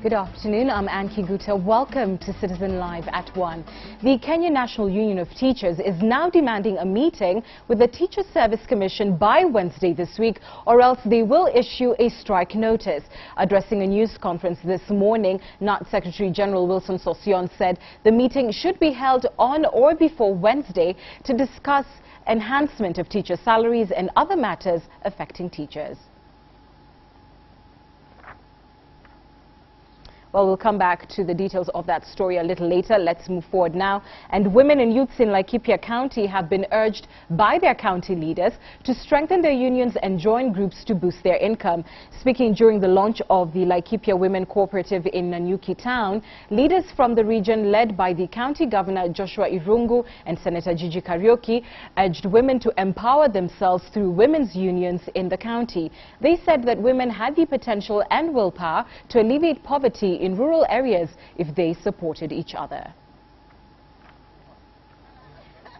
Good afternoon, I'm Ann Kiguta. Welcome to Citizen Live at 1. The Kenya National Union of Teachers is now demanding a meeting with the Teacher Service Commission by Wednesday this week, or else they will issue a strike notice. Addressing a news conference this morning, NAT Secretary General Wilson Sossion said the meeting should be held on or before Wednesday to discuss enhancement of teacher salaries and other matters affecting teachers. Well, we'll come back to the details of that story a little later. Let's move forward now. And women and youths in Laikipia County have been urged by their county leaders to strengthen their unions and join groups to boost their income. Speaking during the launch of the Laikipia Women Cooperative in Nanyuki Town, leaders from the region led by the County Governor Joshua Irungu and Senator Gigi Kariuki urged women to empower themselves through women's unions in the county. They said that women had the potential and willpower to alleviate poverty in rural areas if they supported each other.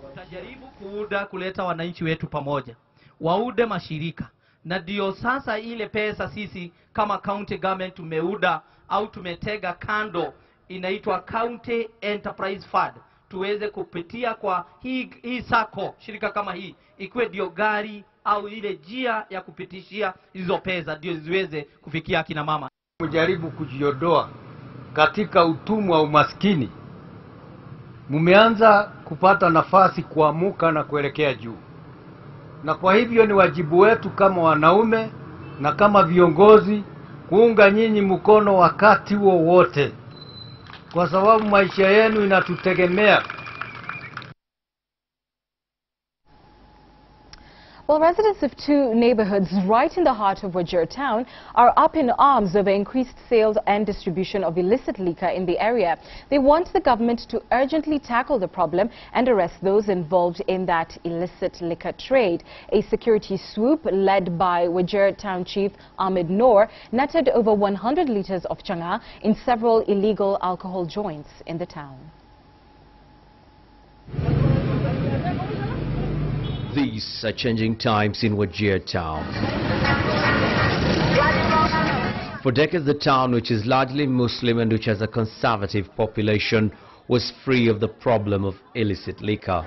Tutajaribu kuuda kuleta wananchi wetu pamoja, waude mashirika, na ndio sasa ile pesa sisi kama county government tumeuda au tumetega kando inaitwa County Enterprise Fund, tuweze kupitia kwa hii sako shirika kama hii ikuwe ndio gari au ile njia ya kupitishia hizo pesa ndio ziweze kufikia kina mama. Mujaribu kujiondoa katika utumwa wa umaskini, mumeanza kupata nafasi kuamuka na kuelekea juu, na kwa hivyo ni wajibu wetu kama wanaume na kama viongozi kuunga nyinyi mkono wakati wowote, kwa sababu maisha yenu inatutegemea. Well, residents of two neighborhoods right in the heart of Wajir town are up in arms over increased sales and distribution of illicit liquor in the area. They want the government to urgently tackle the problem and arrest those involved in that illicit liquor trade. A security swoop led by Wajir Town Chief Ahmed Noor netted over 100 liters of changa in several illegal alcohol joints in the town. These are changing times in Wajir town. For decades, the town, which is largely Muslim and which has a conservative population, was free of the problem of illicit liquor.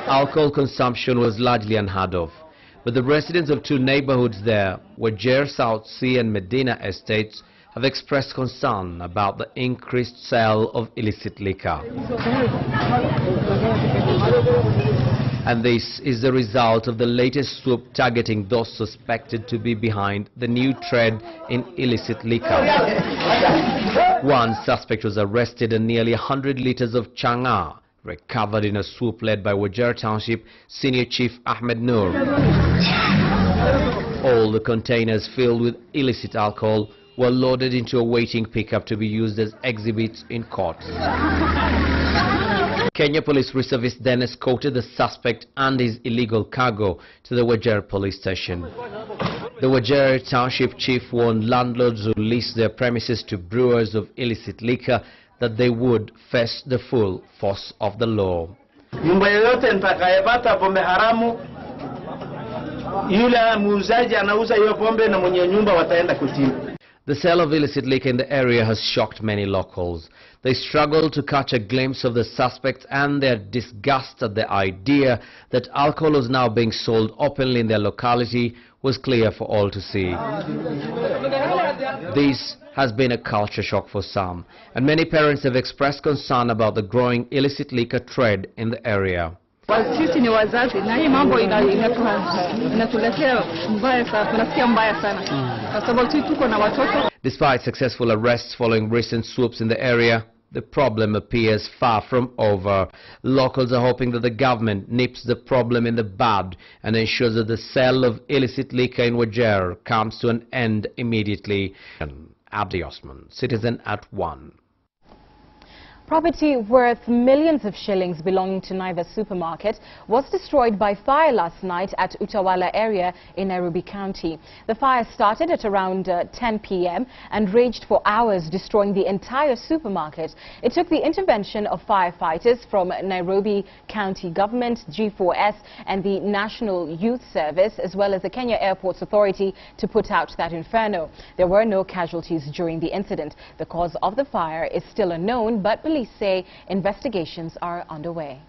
Alcohol consumption was largely unheard of, but the residents of two neighborhoods there, Wajir South Sea and Medina Estates, have expressed concern about the increased sale of illicit liquor. And this is the result of the latest swoop targeting those suspected to be behind the new trend in illicit liquor. One suspect was arrested and nearly 100 liters of changa recovered in a swoop led by Wajir Township Senior Chief Ahmed Noor. All the containers filled with illicit alcohol were loaded into a waiting pickup to be used as exhibits in court. Kenya Police Reservice then escorted the suspect and his illegal cargo to the Wajir police station. The Wajir Township Chief warned landlords who lease their premises to brewers of illicit liquor that they would face the full force of the law. Nyumba yoyote nitakayepata pombe haramu, yule muuzaji anauza hiyo pombe na mwenye nyumba wataenda kutini. The sale of illicit liquor in the area has shocked many locals. They struggle to catch a glimpse of the suspects, and their disgust at the idea that alcohol was now being sold openly in their locality was clear for all to see. This has been a culture shock for some, and many parents have expressed concern about the growing illicit liquor trade in the area. Sisi ni wazazi na hii mambo inatuletea mbaya sana, tunasikia mbaya sana kwa sababu sisi tuko na watoto. Despite successful arrests following recent swoops in the area, the problem appears far from over. Locals are hoping that the government nips the problem in the bud and ensures that the sale of illicit liquor in Wajir comes to an end immediately. Abdi Osman, Citizen at 1. Property worth millions of shillings belonging to Naivas Supermarket was destroyed by fire last night at Utawala area in Nairobi County. The fire started at around 10 p.m. and raged for hours, destroying the entire supermarket. It took the intervention of firefighters from Nairobi County Government, G4S and the National Youth Service, as well as the Kenya Airports Authority, to put out that inferno. There were no casualties during the incident. The cause of the fire is still unknown, but police say investigations are underway.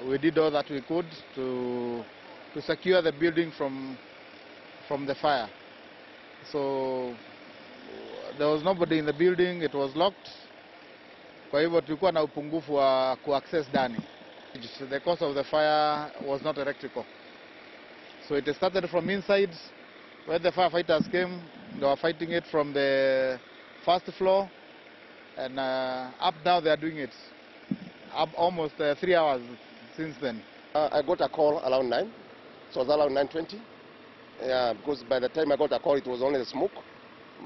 We did all that we could to secure the building from the fire. So there was nobody in the building, it was locked. Kwa hivyo tulikuwa na upungufu wa access ndani. The cause of the fire was not electrical. So it started from inside. When the firefighters came, they were fighting it from the first floor, and up now they are doing it. Up almost 3 hours since then. I got a call around 9, so it was around 9:20. Yeah, because by the time I got a call, it was only the smoke.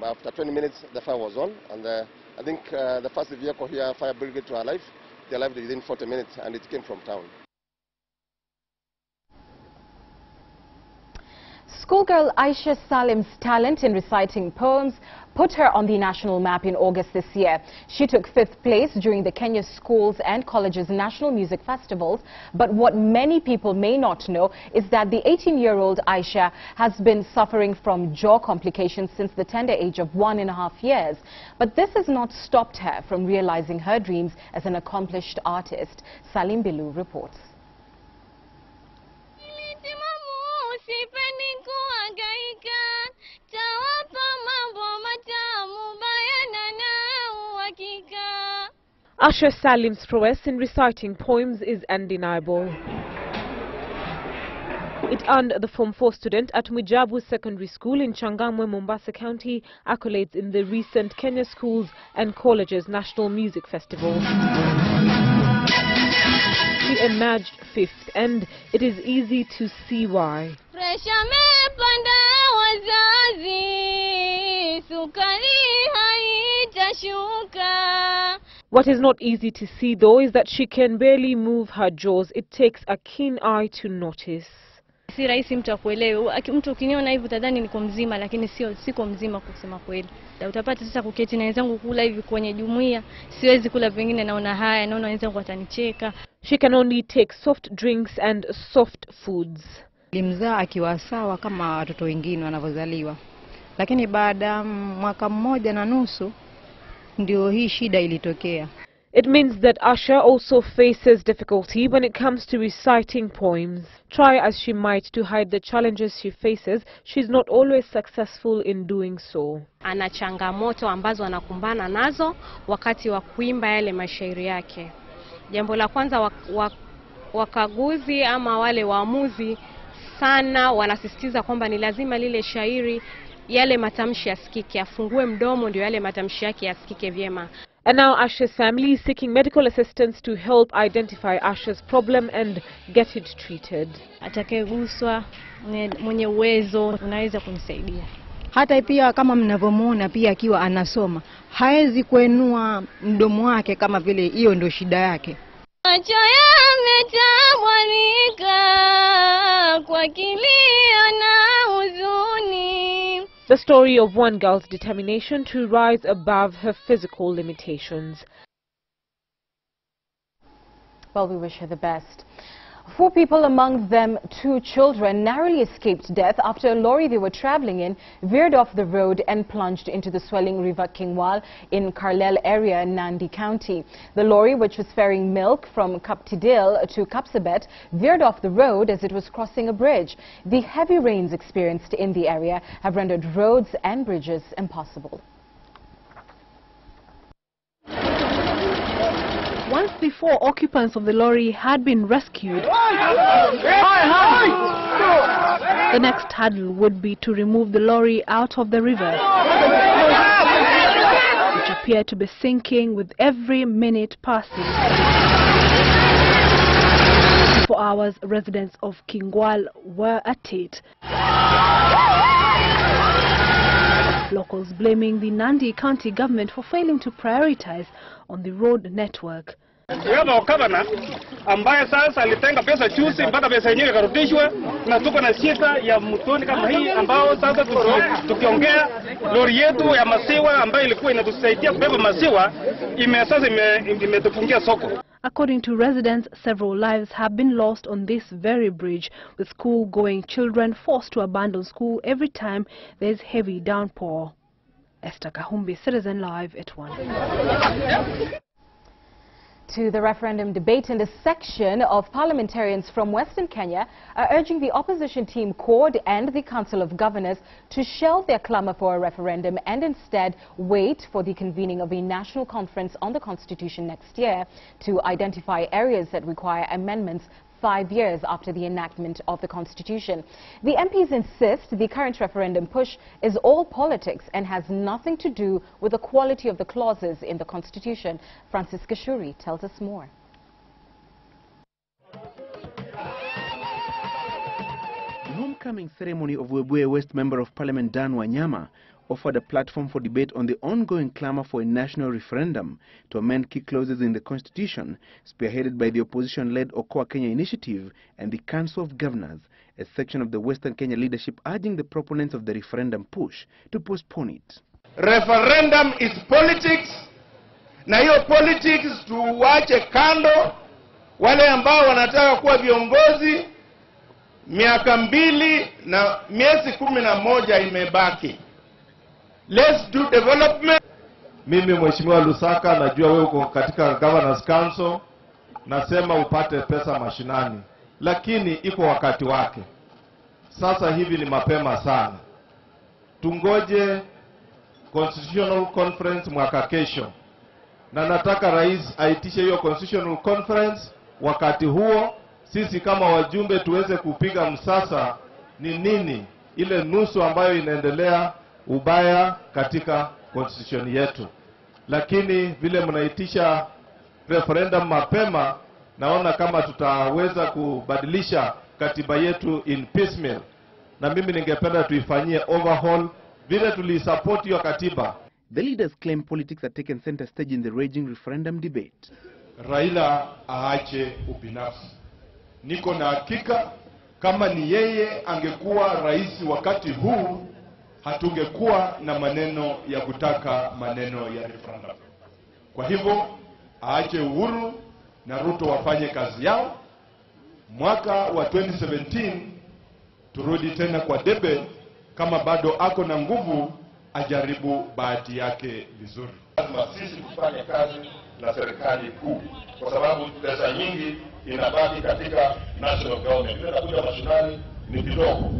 After 20 minutes, the fire was on, and I think the first vehicle here, fire brigade, to arrive. They arrived within 40 minutes, and it came from town. Schoolgirl Aisha Salim's talent in reciting poems put her on the national map in August this year. She took 5th place during the Kenya Schools and Colleges National Music Festivals. But what many people may not know is that the 18-year-old Aisha has been suffering from jaw complications since the tender age of 1.5 years. But this has not stopped her from realizing her dreams as an accomplished artist. Salim Bilu reports. Aisha Salim's prowess in reciting poems is undeniable. It earned the Form 4 student at Mwijabu Secondary School in Changamwe, Mombasa County accolades in the recent Kenya Schools and Colleges National Music Festival. She emerged 5th, and it is easy to see why. What is not easy to see, though, is that she can barely move her jaws. It takes a keen eye to notice. Si rahisi mtu akuelewe. Mtu ukiniona hivi utadhani niko mzima, lakini siko mzima kusema kweli. Utapata sasa kuketi na wenzangu kula hivi kwenye jumuiya, siwezi kula vingine, naona haya, naona wenzangu watanicheka. She can only take soft drinks and soft foods. Nilimzaa akiwa sawa kama watoto wengine wanavyozaliwa. Lakini baada mwaka mmoja na nusu ndio hii shida ilitokea. It means that Aisha also faces difficulty when it comes to reciting poems. Try as she might to hide the challenges she faces, she's not always successful in doing so. Ana changamoto ambazo anakumbana nazo wakati wa kuimba yale mashairi yake. Jambo la kwanza, wakaguzi ama wale waamuzi sana wanasisitiza kwamba ni lazima lile shairi yale matamshi yasikike, afungue mdomo ndio yale matamshi yake yasikike vyema. And now Aisha's family is seeking medical assistance to help identify Aisha's problem and get it treated. Atakayeguswa mwenye uwezo unaweza kumsaidia. Hata pia kama mnavyomuona pia akiwa anasoma, haezi kuenua mdomo wake kama vile hiyo ndio shida yake. Macho yametamwanika kwa kilio na huzuni. The story of one girl's determination to rise above her physical limitations. Well, we wish her the best. 4 people, among them 2 children, narrowly escaped death after a lorry they were traveling in veered off the road and plunged into the swelling River Kingwal in Karlel area, Nandi County. The lorry, which was ferrying milk from Kaptidil to Kapsabet, veered off the road as it was crossing a bridge. The heavy rains experienced in the area have rendered roads and bridges impossible. Once before, occupants of the lorry had been rescued. The next hurdle would be to remove the lorry out of the river, which appeared to be sinking with every minute passing. For hours, residents of Kingwal were at it. locals blaming the Nandi County government for failing to prioritize on the road network. We have our governor ambaye sasa alitenga pesa juzi mpaka pesa yenyewe ikarudishwa, na tuko na shida ya mtoni kama hii ambao sasa tukiongea lori yetu ya maziwa ambayo ilikuwa inatusaidia kubeba maziwa sasa imetufungia soko. According to residents, several lives have been lost on this very bridge, with school-going children forced to abandon school every time there is heavy downpour. Esther Kahumbi, Citizen Live at 1. To the referendum debate, in this section of parliamentarians from Western Kenya are urging the opposition team CORD and the Council of Governors to shelve their clamour for a referendum and instead wait for the convening of a national conference on the Constitution next year to identify areas that require amendments 5 years after the enactment of the Constitution. The MPs insist the current referendum push is all politics and has nothing to do with the quality of the clauses in the Constitution. Francis Kashuri tells us more. The homecoming ceremony of Webuye West Member of Parliament Dan Wanyama offered a platform for debate on the ongoing clamour for a national referendum to amend key clauses in the Constitution, spearheaded by the opposition-led Okoa Kenya Initiative and the Council of Governors, a section of the Western Kenya leadership urging the proponents of the referendum push to postpone it. Referendum is politics, na hiyo politics tuwache kando. Wale ambao wanataka kuwa viongozi, miaka 2 na miezi 11 imebaki. Let's do development. Mimi Mheshimiwa Lusaka, najua wewe uko katika Governors Council, nasema upate pesa mashinani, lakini iko wakati wake. Sasa hivi ni mapema sana. Tungoje Constitutional Conference mwaka kesho. Na nataka rais aitishe hiyo Constitutional Conference, wakati huo sisi kama wajumbe tuweze kupiga msasa ni nini ile nusu ambayo inaendelea ubaya katika constitution yetu. Lakini vile mnaitisha referendum mapema, naona kama tutaweza kubadilisha katiba yetu in piecemeal. Na mimi ningependa tuifanyie overhaul vile tulisupport hiyo katiba. The leaders claim politics are taken center stage in the raging referendum debate. Raila aache ubinafsi. Niko na hakika kama ni yeye angekuwa rais wakati huu, hatungekuwa na maneno ya kutaka maneno ya referendum. Kwa hivyo aache Uhuru na Ruto wafanye kazi yao. Mwaka wa 2017 turudi tena kwa debe, kama bado ako na nguvu ajaribu bahati yake vizuri. Lazima sisi tufanye kazi na serikali kuu, kwa sababu pesa nyingi inabaki katika national government. Ile inakuja mashinani ni kidogo.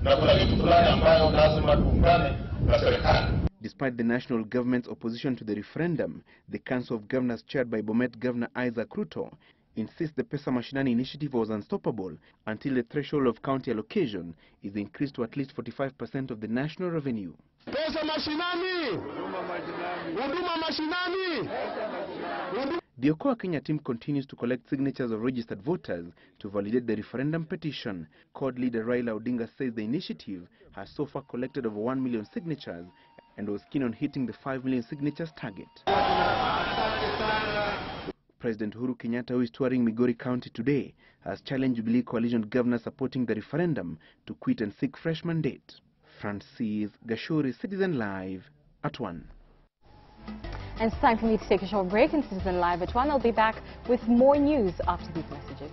Na kuna kitu fulani ambayo lazima tuungane na serikali. Despite the national government's opposition to the referendum, the Council of Governors chaired by Bomet Governor Isaac Ruto insists the Pesa Mashinani initiative was unstoppable until the threshold of county allocation is increased to at least 45% of the national revenue. Pesa mashinani! Huduma mashinani! The Okoa Kenya team continues to collect signatures of registered voters to validate the referendum petition. CORD leader Raila Odinga says the initiative has so far collected over 1 million signatures and was keen on hitting the 5 million signatures target. President Uhuru Kenyatta, who is touring Migori County today, has challenged Jubilee coalition governors supporting the referendum to quit and seek fresh mandate. Francis Gashuri, Citizen Live at 1. And it's time for me to take a short break in Citizen Live at 1. I'll be back with more news after these messages.